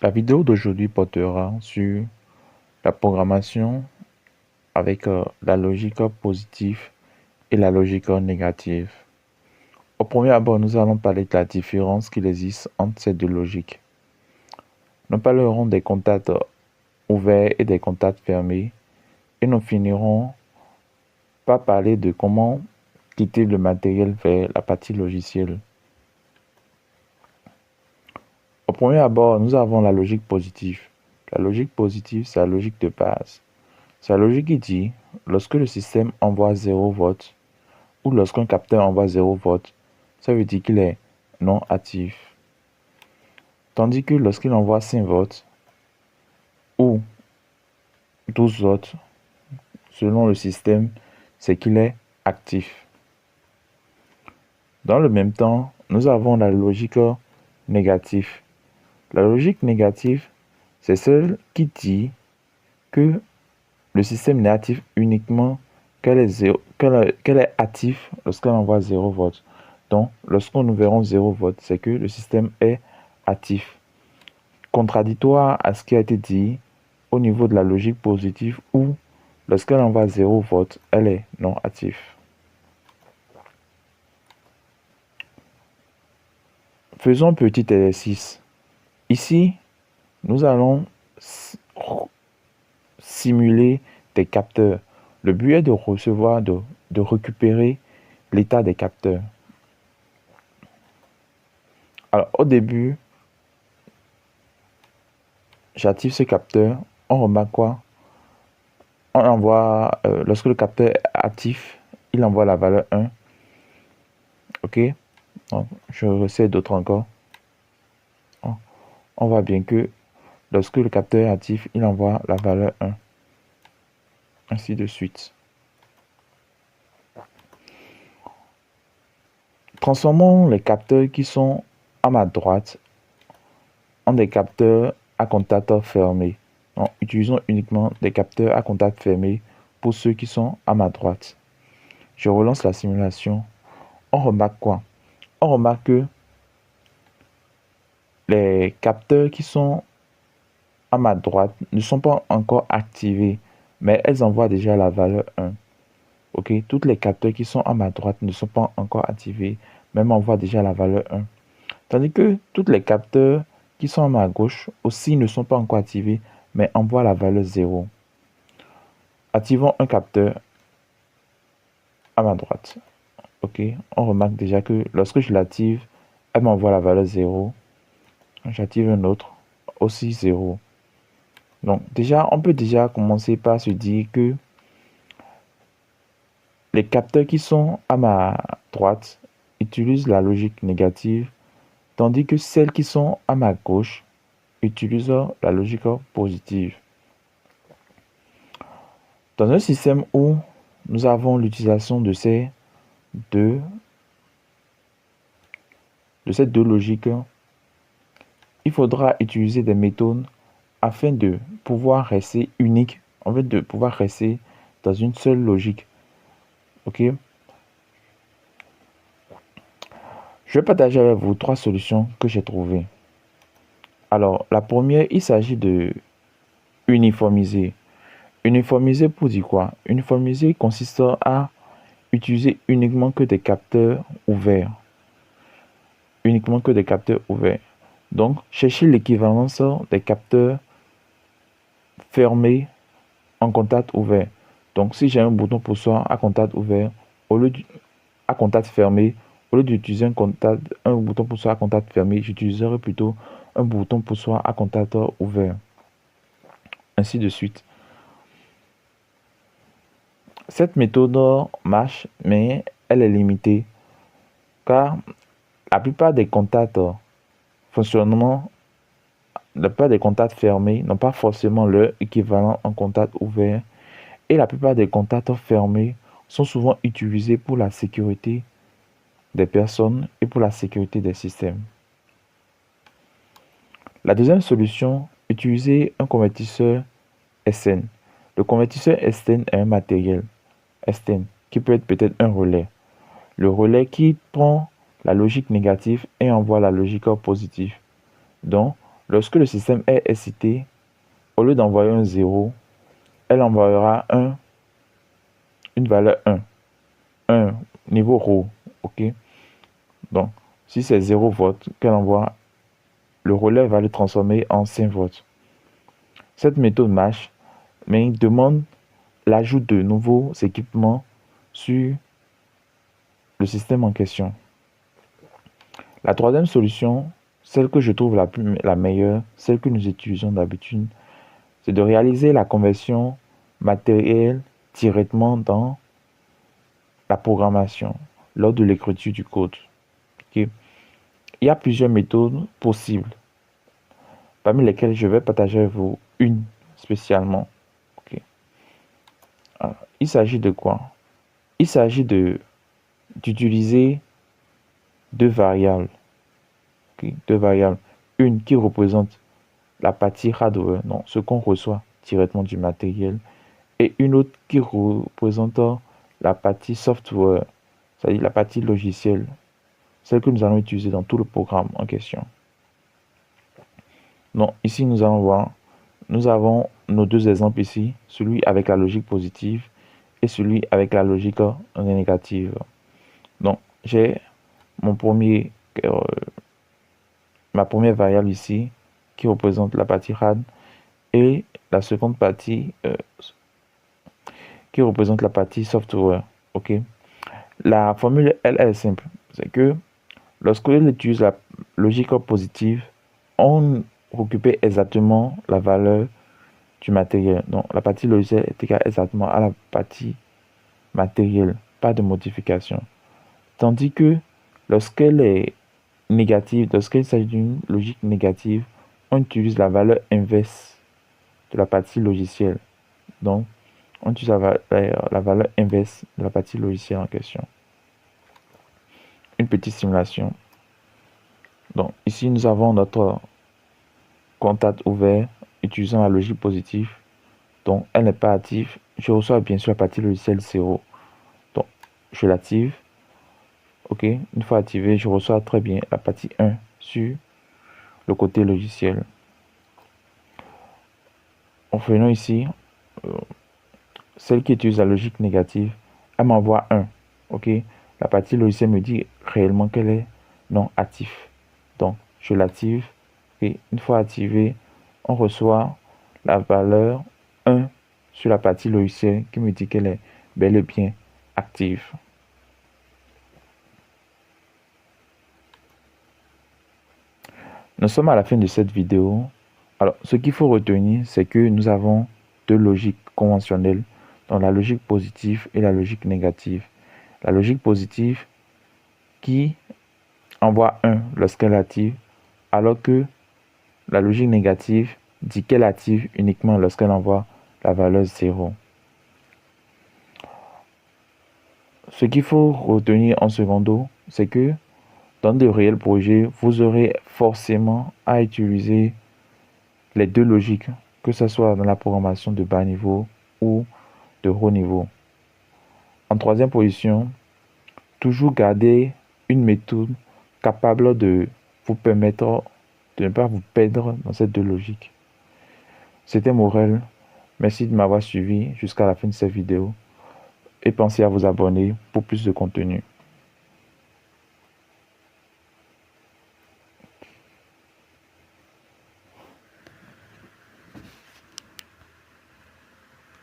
La vidéo d'aujourd'hui portera sur la programmation avec la logique positive et la logique négative. Au premier abord, nous allons parler de la différence qu'il existe entre ces deux logiques. Nous parlerons des contacts ouverts et des contacts fermés et nous finirons par parler de comment quitter le matériel vers la partie logicielle. Au premier abord, nous avons la logique positive. La logique positive, c'est la logique de base. C'est la logique qui dit, lorsque le système envoie 0 volts ou lorsqu'un capteur envoie 0 volts, ça veut dire qu'il est non actif. Tandis que lorsqu'il envoie 5 volts ou 12 volts, selon le système, c'est qu'il est actif. Dans le même temps, nous avons la logique négative. La logique négative, c'est celle qui dit que le système n'est actif uniquement qu'elle est active lorsqu'elle envoie 0 volts. Donc, lorsqu'on nous verrons 0 volts, c'est que le système est actif. Contradictoire à ce qui a été dit au niveau de la logique positive où lorsqu'elle envoie 0 volts, elle est non active. Faisons un petit exercice. Ici, nous allons simuler des capteurs. Le but est de recevoir, de récupérer l'état des capteurs. Alors, au début, j'active ce capteur. On remarque quoi? On envoie, lorsque le capteur est actif, il envoie la valeur 1. OK? Donc, je resserre d'autres encore. On voit bien que lorsque le capteur est actif, il envoie la valeur 1. Ainsi de suite. Transformons les capteurs qui sont à ma droite en des capteurs à contact fermé. Donc, utilisons uniquement des capteurs à contact fermé pour ceux qui sont à ma droite. Je relance la simulation. On remarque quoi? On remarque que les capteurs qui sont à ma droite ne sont pas encore activés, mais elles envoient déjà la valeur 1. OK? Toutes les capteurs qui sont à ma droite ne sont pas encore activés, mais m'envoient déjà la valeur 1. Tandis que toutes les capteurs qui sont à ma gauche aussi ne sont pas encore activés, mais envoient la valeur 0. Activons un capteur à ma droite. OK? On remarque déjà que lorsque je l'active, elle m'envoie la valeur 0. J'active un autre, aussi 0. Donc déjà, on peut déjà commencer par se dire que les capteurs qui sont à ma droite utilisent la logique négative, tandis que celles qui sont à ma gauche utilisent la logique positive. Dans un système où nous avons l'utilisation de ces deux logiques, il faudra utiliser des méthodes afin de pouvoir rester unique, en fait de pouvoir rester dans une seule logique. OK? Je vais partager avec vous 3 solutions que j'ai trouvées. Alors, la première, il s'agit de uniformiser. Uniformiser pour dire quoi? Uniformiser consiste à utiliser uniquement que des capteurs ouverts. Uniquement que des capteurs ouverts. Donc, chercher l'équivalence des capteurs fermés en contact ouvert. Donc, si j'ai un bouton poussoir à contact ouvert, à contact fermé, au lieu d'utiliser un bouton poussoir à contact fermé, j'utiliserai plutôt un bouton poussoir à contact ouvert. Ainsi de suite. Cette méthode marche, mais elle est limitée, car la plupart des contacts fonctionnement, la plupart des contacts fermés n'ont pas forcément leur équivalent en contact ouvert, et la plupart des contacts fermés sont souvent utilisés pour la sécurité des personnes et pour la sécurité des systèmes. La deuxième solution, utiliser un convertisseur SN. Le convertisseur SN est un matériel SN qui peut être peut-être un relais. Le relais qui prend la logique négative et envoie la logique positive. Donc, Lorsque le système est excité, au lieu d'envoyer un 0, elle envoyera une valeur 1 niveau ρ. Ok? Donc, si c'est 0 volts qu'elle envoie, le relais va le transformer en 5 volts. Cette méthode marche, mais il demande l'ajout de nouveaux équipements sur le système en question. La troisième solution, celle que je trouve la meilleure, celle que nous utilisons d'habitude, c'est de réaliser la conversion matérielle directement dans la programmation, lors de l'écriture du code. Okay? Il y a plusieurs méthodes possibles, parmi lesquelles je vais partager avec vous une spécialement. Okay? Alors, il s'agit de quoi? Il s'agit d'utiliser deux variables. Okay? Deux variables. Une qui représente la partie hardware, non, ce qu'on reçoit directement du matériel, et une autre qui représente la partie software, c'est-à-dire la partie logicielle, celle que nous allons utiliser dans tout le programme en question. Donc ici nous allons voir, nous avons nos deux exemples ici, celui avec la logique positive et celui avec la logique négative. Donc j'ai ma première variable ici qui représente la partie hard et la seconde partie qui représente la partie software. Ok. La formule elle est simple, c'est que lorsque l'on utilise la logique positive, on récupère exactement la valeur du matériel. Donc la partie logicielle est égale exactement à la partie matérielle, pas de modification. Tandis que lorsqu'elle est négative, lorsqu'il s'agit d'une logique négative, on utilise la valeur inverse de la partie logicielle. Donc on utilise la valeur inverse de la partie logicielle en question. Une petite simulation. Donc ici nous avons notre contact ouvert utilisant la logique positive. Donc elle n'est pas active. Je reçois bien sûr la partie logicielle 0. Donc je l'active. Ok, une fois activé, je reçois très bien la partie 1 sur le côté logiciel. En faisant ici, celle qui utilise la logique négative, elle m'envoie 1. Ok, la partie logicielle me dit réellement qu'elle est non active. Donc je l'active et une fois activé, on reçoit la valeur 1 sur la partie logicielle qui me dit qu'elle est bel et bien active. Nous sommes à la fin de cette vidéo. Alors, ce qu'il faut retenir, c'est que nous avons deux logiques conventionnelles, donc la logique positive et la logique négative. La logique positive qui envoie 1 lorsqu'elle active, alors que la logique négative dit qu'elle active uniquement lorsqu'elle envoie la valeur 0. Ce qu'il faut retenir en secondo, c'est que dans de réels projets, vous aurez forcément à utiliser les deux logiques, que ce soit dans la programmation de bas niveau ou de haut niveau. En troisième position, toujours garder une méthode capable de vous permettre de ne pas vous perdre dans ces deux logiques. C'était Morel. Merci de m'avoir suivi jusqu'à la fin de cette vidéo et pensez à vous abonner pour plus de contenu.